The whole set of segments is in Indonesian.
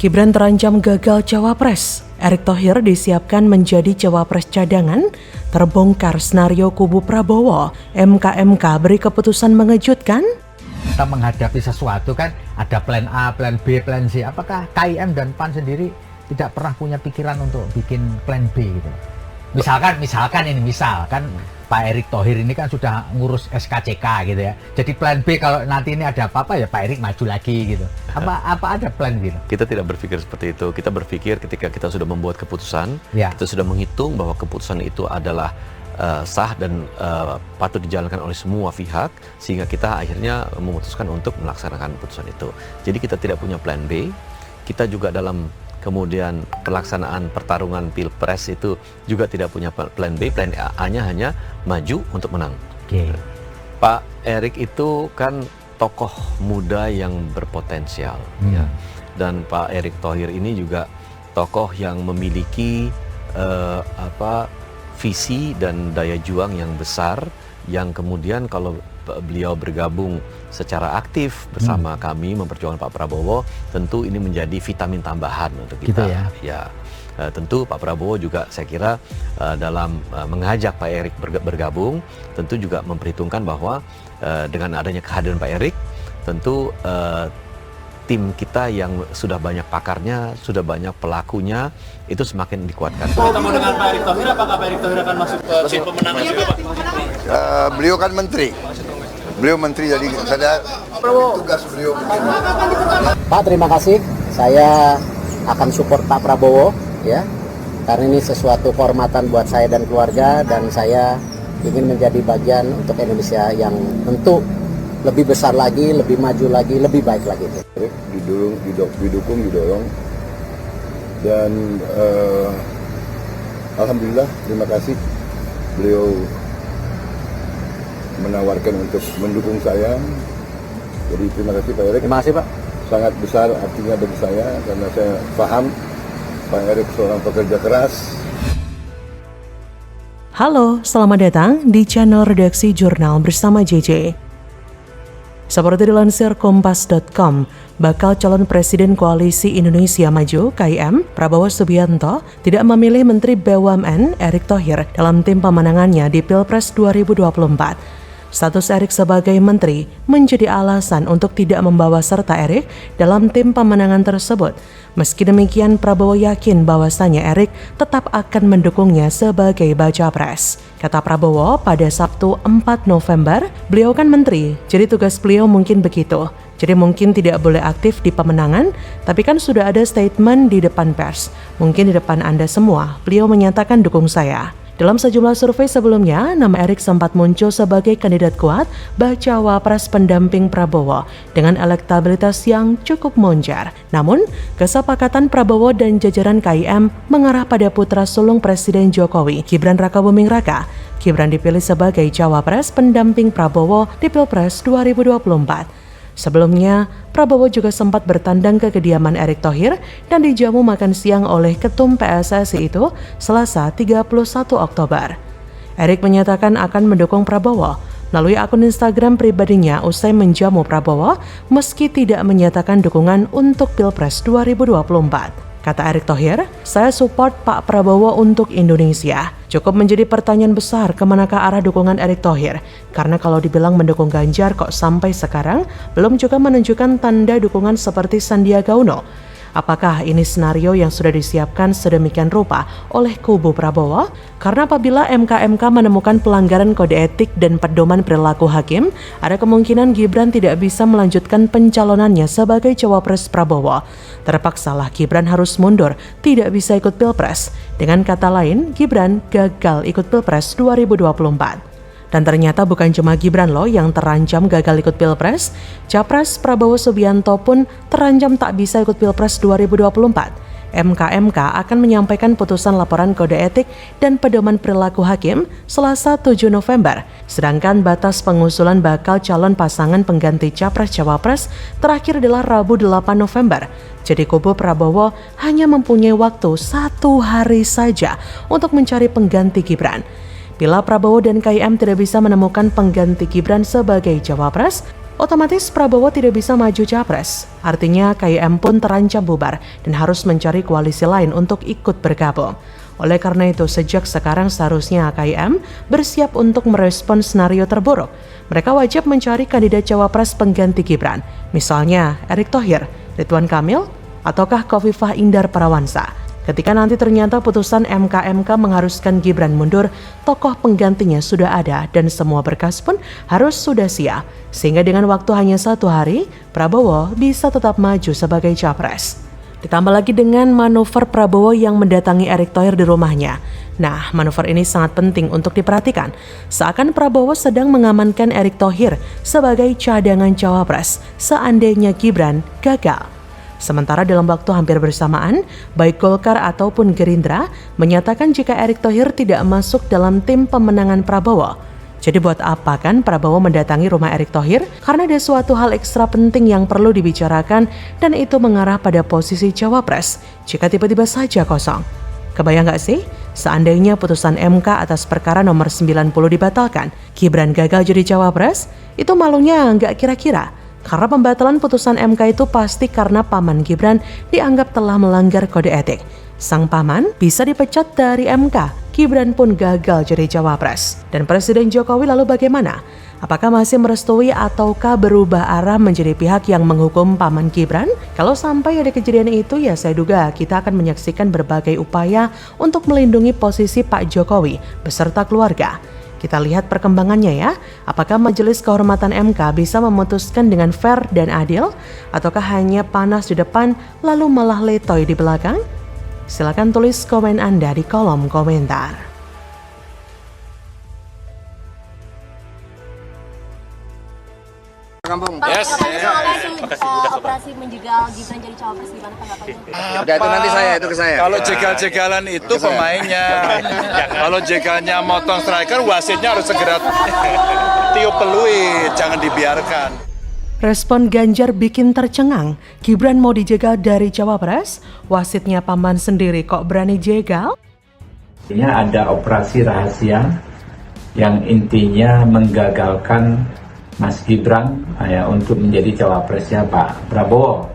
Gibran terancam gagal cawapres. Erick Thohir disiapkan menjadi cawapres cadangan. Terbongkar senario kubu Prabowo. MK beri keputusan mengejutkan. Kita menghadapi sesuatu kan ada plan A, plan B, plan C. Apakah KIM dan PAN sendiri tidak pernah punya pikiran untuk bikin plan B gitu? Misalkan Pak Erick Thohir ini kan sudah ngurus SKCK gitu ya. Jadi plan B kalau nanti ini ada apa-apa ya Pak Erick maju lagi gitu. Apa ada plan gitu? Kita tidak berpikir seperti itu. Kita berpikir ketika kita sudah membuat keputusan, kita sudah menghitung bahwa keputusan itu adalah sah dan patut dijalankan oleh semua pihak, sehingga kita akhirnya memutuskan untuk melaksanakan keputusan itu. Jadi kita tidak punya plan B. Kita juga dalam kemudian pelaksanaan pertarungan Pilpres itu juga tidak punya plan B, plan A-nya hanya maju untuk menang. Pak Erick itu kan tokoh muda yang berpotensial, ya. Dan Pak Erick Thohir ini juga tokoh yang memiliki visi dan daya juang yang besar, yang kemudian kalau beliau bergabung secara aktif bersama kami memperjuangkan Pak Prabowo, tentu ini menjadi vitamin tambahan untuk kita. Gitu ya. Tentu Pak Prabowo juga saya kira dalam mengajak Pak Erick bergabung, tentu juga memperhitungkan bahwa dengan adanya kehadiran Pak Erick, tentu tim kita yang sudah banyak pakarnya, sudah banyak pelakunya, itu semakin dikuatkan. Ketemu dengan Pak Erick Thohir, apakah Pak Erick Thohir akan masuk ke tim pemenangan juga Pak? Beliau kan menteri. Beliau menteri, jadi saya tugas beliau. Pak, terima kasih. Saya akan support Pak Prabowo, ya, karena ini sesuatu kehormatan buat saya dan keluarga, dan saya ingin menjadi bagian untuk Indonesia yang tentu lebih besar lagi, lebih maju lagi, lebih baik lagi. Didorong, dan alhamdulillah, terima kasih beliau menawarkan untuk mendukung saya. Jadi terima kasih Pak Erick. Terima kasih Pak. Sangat besar artinya bagi saya, karena saya paham Pak Erick seorang pekerja keras. Halo, selamat datang di channel Redaksi Jurnal bersama JJ. Seperti dilansir Kompas.com, bakal calon Presiden Koalisi Indonesia Maju (KIM) Prabowo Subianto tidak memilih Menteri BUMN Erick Thohir dalam tim pemenangannya di Pilpres 2024. Status Erick sebagai menteri menjadi alasan untuk tidak membawa serta Erick dalam tim pemenangan tersebut. Meski demikian, Prabowo yakin bahwasannya Erick tetap akan mendukungnya sebagai baca pres. Kata Prabowo pada Sabtu 4 November, beliau kan menteri, jadi tugas beliau mungkin begitu. Jadi mungkin tidak boleh aktif di pemenangan, tapi kan sudah ada statement di depan pers. Mungkin di depan Anda semua, beliau menyatakan dukung saya. Dalam sejumlah survei sebelumnya, nama Erick sempat muncul sebagai kandidat kuat bacawa pres pendamping Prabowo dengan elektabilitas yang cukup moncer. Namun, kesepakatan Prabowo dan jajaran KIM mengarah pada putra sulung Presiden Jokowi, Gibran Rakabuming Raka. Gibran dipilih sebagai cawapres pendamping Prabowo di Pilpres 2024. Sebelumnya, Prabowo juga sempat bertandang ke kediaman Erick Thohir dan dijamu makan siang oleh Ketum PSSI itu Selasa 31 Oktober. Erick menyatakan akan mendukung Prabowo melalui akun Instagram pribadinya usai menjamu Prabowo meski tidak menyatakan dukungan untuk Pilpres 2024. Kata Erick Thohir, saya support Pak Prabowo untuk Indonesia. Cukup menjadi pertanyaan besar kemanakah arah dukungan Erick Thohir. Karena kalau dibilang mendukung Ganjar kok sampai sekarang belum juga menunjukkan tanda dukungan seperti Sandiaga Uno. Apakah ini senario yang sudah disiapkan sedemikian rupa oleh kubu Prabowo? Karena apabila MK menemukan pelanggaran kode etik dan pedoman perilaku hakim, ada kemungkinan Gibran tidak bisa melanjutkan pencalonannya sebagai cawapres Prabowo. Terpaksalah Gibran harus mundur, tidak bisa ikut Pilpres. Dengan kata lain, Gibran gagal ikut Pilpres 2024. Dan ternyata bukan cuma Gibran loh yang terancam gagal ikut Pilpres, Capres Prabowo Subianto pun terancam tak bisa ikut Pilpres 2024. MK akan menyampaikan putusan laporan kode etik dan pedoman perilaku hakim Selasa 7 November. Sedangkan batas pengusulan bakal calon pasangan pengganti Capres-Cawapres terakhir adalah Rabu 8 November. Jadi kubu Prabowo hanya mempunyai waktu 1 hari saja untuk mencari pengganti Gibran. Bila Prabowo dan KIM tidak bisa menemukan pengganti Gibran sebagai cawapres, otomatis Prabowo tidak bisa maju capres. Artinya KIM pun terancam bubar dan harus mencari koalisi lain untuk ikut bergabung. Oleh karena itu, sejak sekarang seharusnya KIM bersiap untuk merespon skenario terburuk. Mereka wajib mencari kandidat cawapres pengganti Gibran, misalnya Erick Thohir, Ridwan Kamil, ataukah Khofifah Indar Parawansa. Ketika nanti ternyata putusan MK mengharuskan Gibran mundur, tokoh penggantinya sudah ada dan semua berkas pun harus sudah siap. Sehingga dengan waktu hanya 1 hari, Prabowo bisa tetap maju sebagai capres. Ditambah lagi dengan manuver Prabowo yang mendatangi Erick Thohir di rumahnya. Nah, manuver ini sangat penting untuk diperhatikan. Seakan Prabowo sedang mengamankan Erick Thohir sebagai cadangan cawapres seandainya Gibran gagal. Sementara dalam waktu hampir bersamaan, baik Golkar ataupun Gerindra menyatakan jika Erick Thohir tidak masuk dalam tim pemenangan Prabowo. Jadi buat apa kan Prabowo mendatangi rumah Erick Thohir? Karena ada suatu hal ekstra penting yang perlu dibicarakan dan itu mengarah pada posisi cawapres jika tiba-tiba saja kosong. Kebayang gak sih? Seandainya putusan MK atas perkara nomor 90 dibatalkan, Gibran gagal jadi cawapres, itu malunya nggak kira-kira. Karena pembatalan putusan MK itu pasti karena paman Gibran dianggap telah melanggar kode etik. Sang paman bisa dipecat dari MK, Gibran pun gagal jadi cawapres. Dan Presiden Jokowi lalu bagaimana? Apakah masih merestui ataukah berubah arah menjadi pihak yang menghukum paman Gibran? Kalau sampai ada kejadian itu, ya saya duga kita akan menyaksikan berbagai upaya untuk melindungi posisi Pak Jokowi beserta keluarga. Kita lihat perkembangannya ya, apakah Majelis Kehormatan MK bisa memutuskan dengan fair dan adil, ataukah hanya panas di depan lalu malah letoy di belakang? Silakan tulis komen Anda di kolom komentar. Yes. Operasi menjegal Gibran jadi cawapres gimana tanggapannya? Udah itu nanti itu ke saya. Kalau jegal-jegalan itu pemainnya. Kalau jegalnya motong striker, wasitnya harus segera tiup peluit, jangan dibiarkan. Respon Ganjar bikin tercengang. Gibran mau dijegal dari cawapres, wasitnya paman sendiri kok berani jegal? Ada operasi rahasia yang intinya menggagalkan Mas Gibran untuk menjadi cawapresnya Pak Prabowo.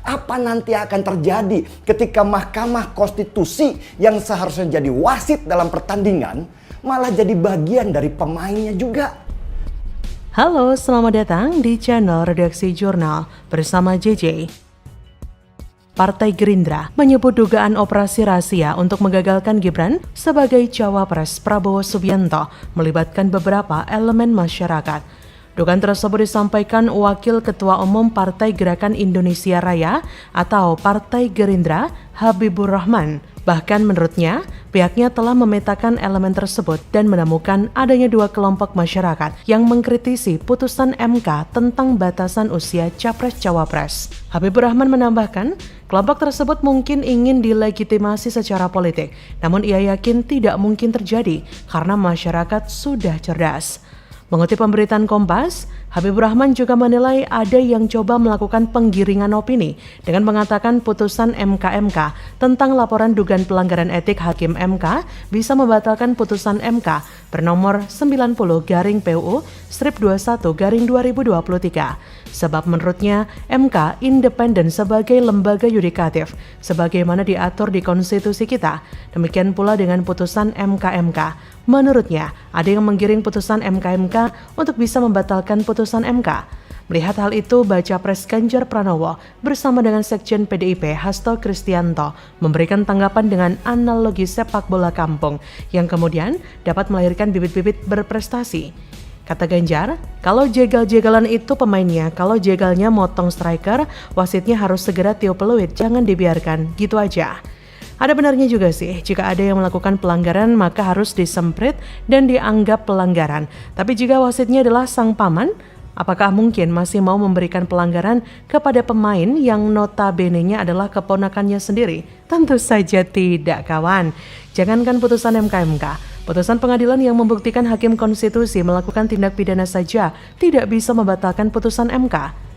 Apa nanti akan terjadi ketika Mahkamah Konstitusi yang seharusnya jadi wasit dalam pertandingan malah jadi bagian dari pemainnya juga? Halo, selamat datang di channel Redaksi Jurnal bersama JJ. Partai Gerindra menyebut dugaan operasi rahasia untuk menggagalkan Gibran sebagai cawapres Prabowo Subianto melibatkan beberapa elemen masyarakat. Dugaan tersebut disampaikan Wakil Ketua Umum Partai Gerakan Indonesia Raya atau Partai Gerindra, Habibur Rahman. Bahkan menurutnya, pihaknya telah memetakan elemen tersebut dan menemukan adanya 2 kelompok masyarakat yang mengkritisi putusan MK tentang batasan usia capres-cawapres. Habibur Rahman menambahkan, kelompok tersebut mungkin ingin dilegitimasi secara politik, namun ia yakin tidak mungkin terjadi karena masyarakat sudah cerdas. Mengutip pemberitaan Kompas, Habibur Rahman juga menilai ada yang coba melakukan penggiringan opini dengan mengatakan putusan MK tentang laporan dugaan pelanggaran etik Hakim MK bisa membatalkan putusan MK bernomor 90/PU/21/2023. Sebab menurutnya MK independen sebagai lembaga yudikatif sebagaimana diatur di konstitusi kita. Demikian pula dengan putusan MK. Menurutnya, ada yang menggiring putusan MK untuk bisa membatalkan putusan MK. Melihat hal itu, Baca Pres Ganjar Pranowo bersama dengan Sekjen PDIP Hasto Kristianto memberikan tanggapan dengan analogi sepak bola kampung yang kemudian dapat melahirkan bibit-bibit berprestasi. Kata Ganjar, kalau jegal-jegalan itu pemainnya, kalau jegalnya motong striker, wasitnya harus segera tiup peluit, jangan dibiarkan, gitu aja. Ada benarnya juga sih, jika ada yang melakukan pelanggaran maka harus disemprit dan dianggap pelanggaran. Tapi jika wasitnya adalah sang paman, apakah mungkin masih mau memberikan pelanggaran kepada pemain yang notabene-nya adalah keponakannya sendiri? Tentu saja tidak, kawan. Jangankan putusan MK. Putusan pengadilan yang membuktikan hakim konstitusi melakukan tindak pidana saja tidak bisa membatalkan putusan MK.